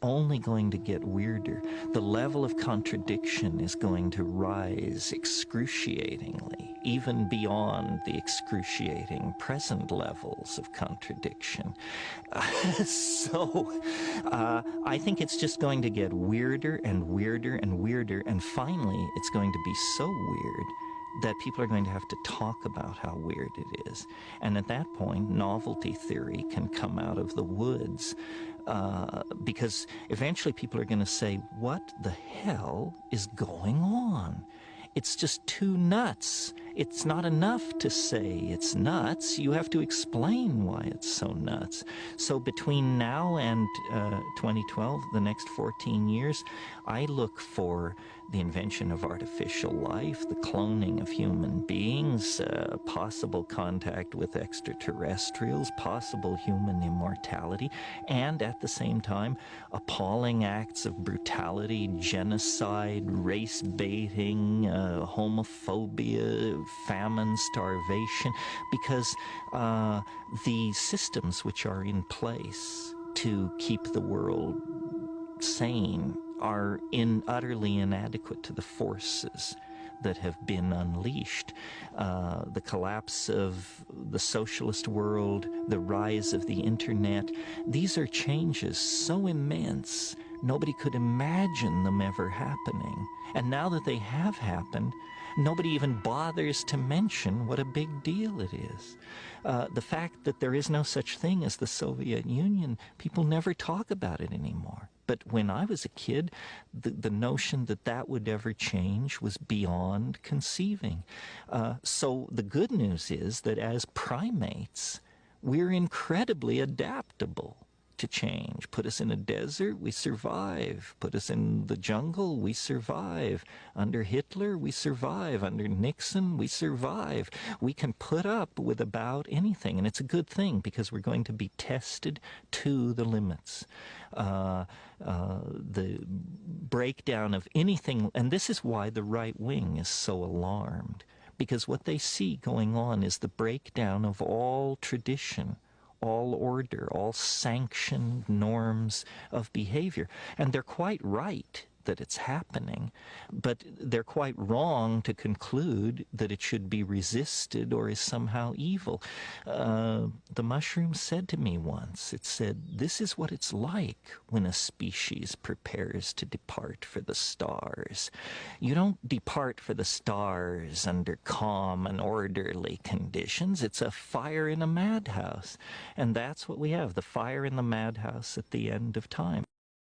Only going to get weirder. The level of contradiction is going to rise excruciatingly, even beyond the excruciating present levels of contradiction. I think it's just going to get weirder and weirder and weirder, and finally it's going to be so weird that people are going to have to talk about how weird it is. And at that point, novelty theory can come out of the woods, because eventually people are going to say, what the hell is going on? It's just too nuts. It's not enough to say it's nuts. You have to explain why it's so nuts. So between now and 2012, the next 14 years, I look for the invention of artificial life, the cloning of human beings, possible contact with extraterrestrials, possible human immortality, and at the same time, appalling acts of brutality, genocide, race baiting, homophobia, famine, starvation, because the systems which are in place to keep the world sane are utterly inadequate to the forces that have been unleashed. The collapse of the socialist world, the rise of the internet, these are changes so immense, nobody could imagine them ever happening. And now that they have happened, nobody even bothers to mention what a big deal it is. The fact that there is no such thing as the Soviet Union, people never talk about it anymore. But when I was a kid, the notion that that would ever change was beyond conceiving. So the good news is that as primates, we're incredibly adaptable to change. Put us in a desert, we survive. Put us in the jungle, we survive. Under Hitler, we survive. Under Nixon, we survive. We can put up with about anything, and it's a good thing because we're going to be tested to the limits. The breakdown of anything, and this is why the right wing is so alarmed, because what they see going on is the breakdown of all tradition, all order, all sanctioned norms of behavior. And they're quite right that it's happening, but they're quite wrong to conclude that it should be resisted or is somehow evil. The mushroom said to me once, it said, this is what it's like when a species prepares to depart for the stars. You don't depart for the stars under calm and orderly conditions. It's a fire in a madhouse. And that's what we have, the fire in the madhouse at the end of time.